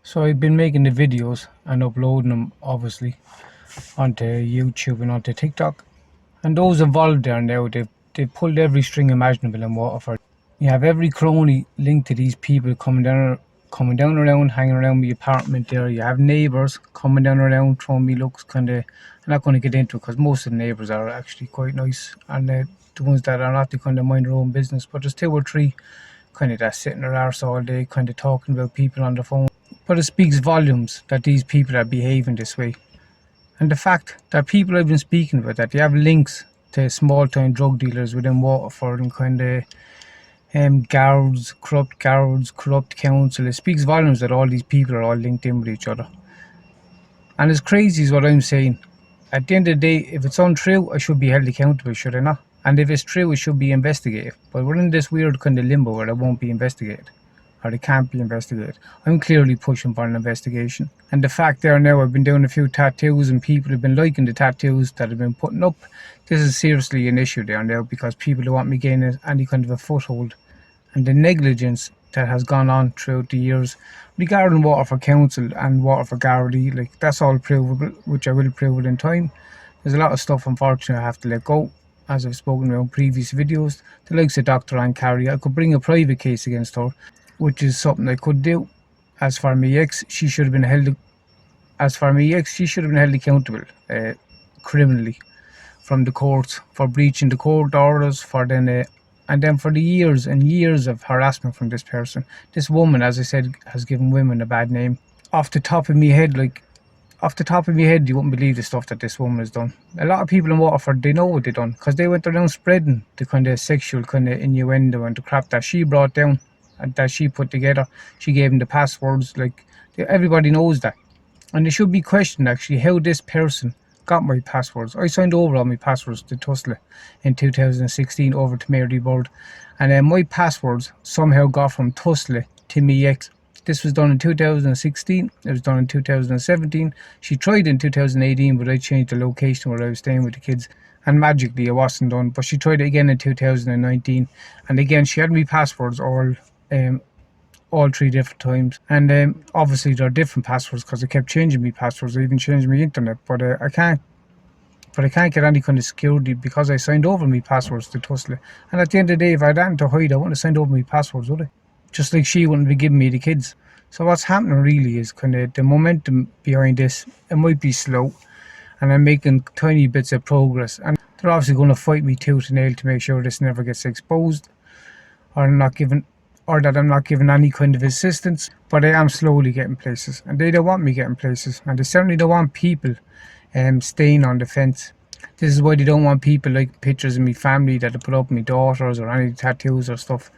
So I've been making the videos and uploading them obviously onto YouTube and onto TikTok. And those involved there now, they've pulled every string imaginable in Waterford. You have every crony linked to these people coming down around, hanging around my apartment there. You have neighbours coming down around, throwing me looks kinda. I'm not gonna get into it because most of the neighbours are actually quite nice, and the ones that are not, they kinda mind their own business. But there's two or three kinda that sit in their arse all day, kinda talking about people on the phone. But it speaks volumes that these people are behaving this way. And the fact that people I've been speaking about, that they have links to small time drug dealers within Waterford and kind of guards, corrupt council, it speaks volumes that all these people are all linked in with each other. And as crazy as what I'm saying, at the end of the day, if it's untrue, I should be held accountable, should I not? And if it's true, it should be investigated. But we're in this weird kind of limbo where it won't be investigated, or it can't be investigated. I'm clearly pushing for an investigation. And the fact there now, I've been doing a few tattoos and people have been liking the tattoos that I've been putting up. This is seriously an issue there now, because people don't want me gaining any kind of a foothold. And the negligence that has gone on throughout the years regarding Waterford Council and Waterford Gardaí, like, that's all provable, which I will prove it in time. There's a lot of stuff, unfortunately, I have to let go, as I've spoken about in previous videos. The likes of Dr. Anne Carey, I could bring a private case against her, which is something I could do. As for my ex, she should have been held accountable criminally from the courts for breaching the court orders, and then for the years and years of harassment from this person. This woman, as I said, has given women a bad name. Off the top of my head, you wouldn't believe the stuff that this woman has done. A lot of people in Waterford, they know what they done, because they went around spreading the kind of sexual kind of innuendo and the crap that she brought down and that she put together. She gave them the passwords, like, everybody knows that. And it should be questioned actually how this person got my passwords. I signed over all my passwords to Tusla in 2016 over to Mary Bird, and then my passwords somehow got from Tusla to me ex. This was done in 2016, it was done in 2017. She tried in 2018, but I changed the location where I was staying with the kids, and magically it wasn't done. But she tried it again in 2019, and again she had me passwords all three different times. And obviously they're different passwords because I kept changing my passwords. I even changed my internet, but I can't get any kind of security because I signed over my passwords to Tusla. And at the end of the day, if I had anything to hide, I wouldn't have signed over my passwords, would I? Just like she wouldn't be giving me the kids. So what's happening really is kind of the momentum behind this. It might be slow, and I'm making tiny bits of progress, and they're obviously going to fight me tooth and nail to make sure this never gets exposed, or that I'm not giving any kind of assistance. But I am slowly getting places, and they don't want me getting places, and they certainly don't want people staying on the fence. This is why they don't want people like pictures of me family that I put up, my daughters, or any tattoos or stuff.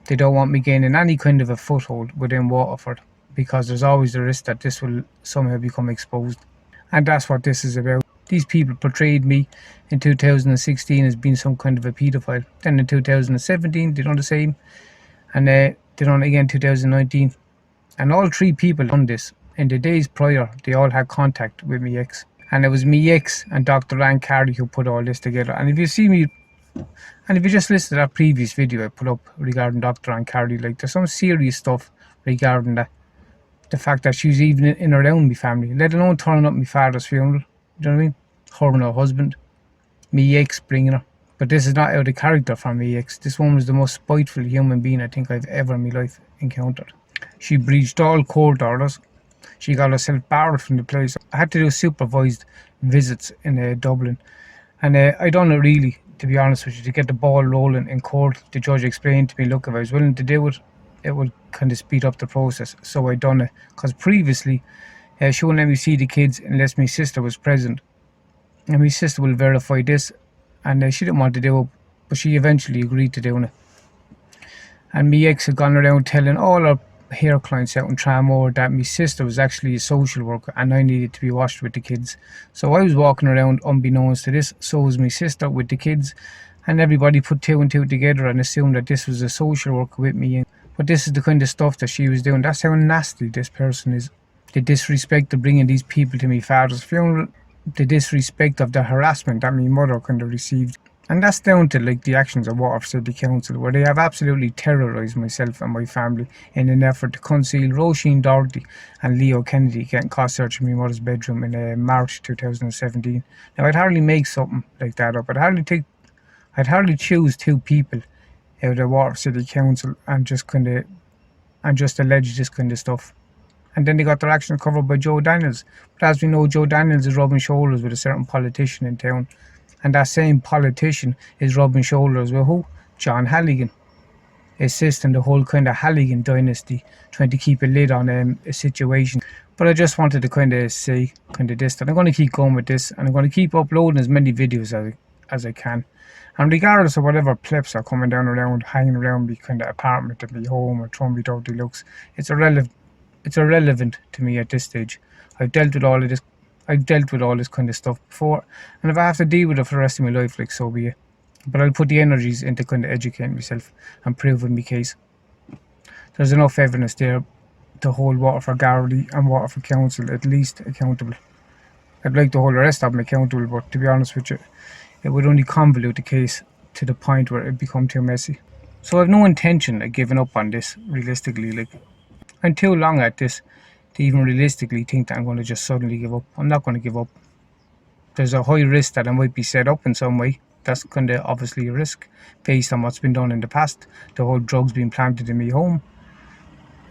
They don't want me gaining any kind of a foothold within Waterford, because there's always the risk that this will somehow become exposed. And that's what this is about. These people portrayed me in 2016 as being some kind of a paedophile. Then in 2017 they done the same, and they done it again in 2019. And all three people done this in the days prior. They all had contact with me ex, and it was me ex and Dr. Anne Carey who put all this together. And if you just listen to that previous video I put up regarding Dr. Anne Carey, like, there's some serious stuff regarding that. The fact that she's even in around my family, let alone turning up my father's funeral. Do you know what I mean? Her and her husband, me ex bringing her. But this is not out of character for me ex. This woman is the most spiteful human being I think I've ever in my life encountered. She breached all court orders. She got herself barred from the place. I had to do supervised visits in Dublin, and I done it really, to be honest with you, to get the ball rolling in court. The judge explained to me, look, if I was willing to do it, it would kind of speed up the process. So I done it, because previously she wouldn't let me see the kids unless my sister was present, and my sister will verify this, and she didn't want to do it, but she eventually agreed to doing it. And my ex had gone around telling all her hair clients out in Tramore that my sister was actually a social worker and I needed to be watched with the kids. So I was walking around unbeknownst to this, so was my sister with the kids, and everybody put two and two together and assumed that this was a social worker with me. But this is the kind of stuff that she was doing. That's how nasty this person is. The disrespect of bringing these people to my father's funeral, the disrespect of the harassment that my mother kind of received. And that's down to like the actions of Waterford City Council, where they have absolutely terrorised myself and my family in an effort to conceal Roisin Doherty and Leo Kennedy getting caught searching my mother's bedroom in March 2017. Now I'd hardly make something like that up. I'd hardly choose two people out of the Waterford City Council and just allege this kind of stuff. And then they got their actions covered by Joe Daniels. But as we know, Joe Daniels is rubbing shoulders with a certain politician in town. And that same politician is rubbing shoulders with who? John Halligan, assisting the whole kind of Halligan dynasty, trying to keep a lid on a situation. But I just wanted to kind of say this, that I'm going to keep going with this, and I'm going to keep uploading as many videos as I can. And regardless of whatever plebs are coming down around, hanging around me kind of apartment at me home or throwing me dirty looks, it's irrelevant to me at this stage. I've dealt with all this kind of stuff before, and if I have to deal with it for the rest of my life, like, so be it. But I'll put the energies into kind of educating myself and proving my case. There's enough evidence there to hold Waterford Gardaí and Waterford Council at least accountable. I'd like to hold the rest of them accountable, but to be honest with you, it would only convolute the case to the point where it become too messy. So I've no intention of giving up on this, realistically. Like, I'm too long at this to even realistically think that I'm going to just suddenly give up. I'm not going to give up. There's a high risk that I might be set up in some way. That's kind of obviously a risk based on what's been done in the past. The whole drugs being planted in my home,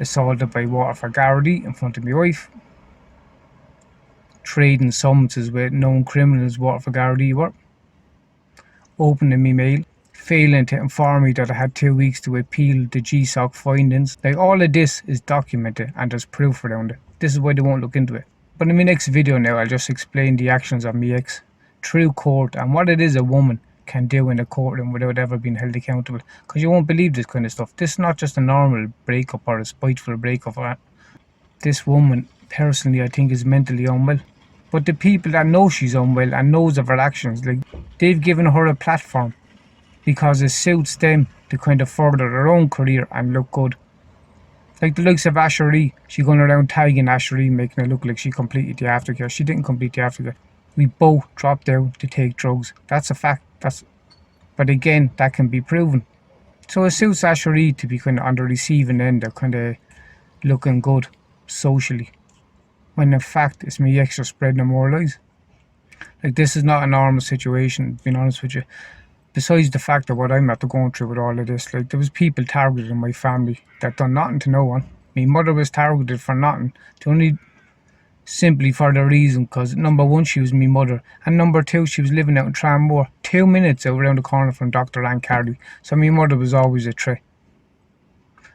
assaulted by Waterford Gardaí in front of my wife, trading summonses with known criminals Waterford Gardaí were, opening me mail, failing to inform me that I had 2 weeks to appeal the GSOC findings. Like, all of this is documented and there's proof around it. This is why they won't look into it. But in my next video now, I'll just explain the actions of my ex through court and what it is a woman can do in a courtroom without ever being held accountable. Because you won't believe this kind of stuff. This is not just a normal breakup or a spiteful breakup. This woman, personally, I think is mentally unwell. But the people that know she's unwell and knows of her actions, like, they've given her a platform because it suits them to kind of further their own career and look good. Like the likes of Asherie, she going around tagging Asherie, making it look like she completed the aftercare. She didn't complete the aftercare. We both dropped out to take drugs. That's a fact. But again, that can be proven. So it suits Asherie to be kind of on the receiving end of kind of looking good socially, when in fact it's me ex just spreading more lies. Like, this is not a normal situation, being honest with you. Besides the fact of what I'm after going through with all of this, like, there was people targeted in my family that done nothing to no one. My mother was targeted for nothing, simply for the reason because, number one, she was my mother, and number two, she was living out in Tranmore, 2 minutes out around the corner from Dr. Anne Carey. So my mother was always a threat.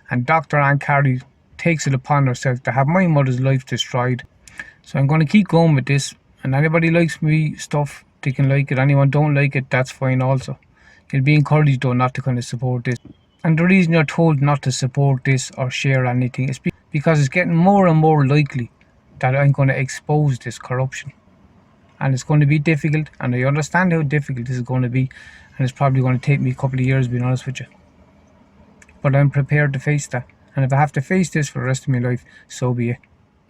And Dr. Anne Carey takes it upon herself to have my mother's life destroyed. So I'm going to keep going with this, and anybody likes me stuff, they can like it. Anyone don't like it, that's fine also. You'll be encouraged though not to kind of support this. And the reason you're told not to support this or share anything is because it's getting more and more likely that I'm going to expose this corruption. And it's going to be difficult, and I understand how difficult this is going to be, and it's probably going to take me a couple of years, being honest with you. But I'm prepared to face that, and if I have to face this for the rest of my life, so be it.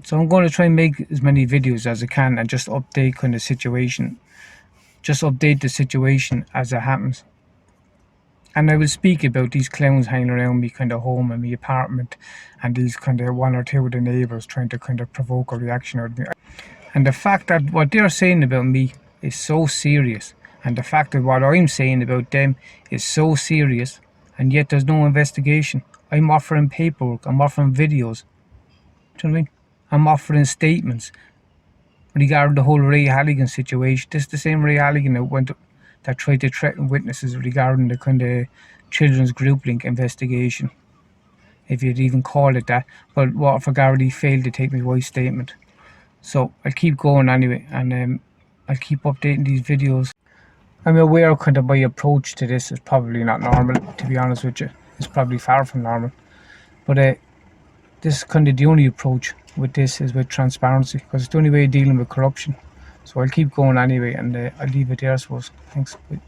So I'm going to try and make as many videos as I can and just update kind of situation. Just update the situation as it happens. And I will speak about these clowns hanging around me kind of home and my apartment, and these kind of one or two of the neighbours trying to kind of provoke a reaction out of me. And the fact that what they're saying about me is so serious, and the fact that what I'm saying about them is so serious, and yet there's no investigation. I'm offering paperwork, I'm offering videos. Do you know what I mean? I'm offering statements regarding the whole Ray Halligan situation. This is the same Ray Halligan that tried to threaten witnesses regarding the kind of children's group link investigation, if you'd even call it that. But Waterford Gardaí failed to take my wife's statement. So I'll keep going anyway, and I'll keep updating these videos. I'm aware kind of my approach to this is probably not normal, to be honest with you. It's probably far from normal. But this is kind of the only approach with this, is with transparency, because it's the only way of dealing with corruption. So I'll keep going anyway, and I'll leave it there, I suppose. Thanks. Bye.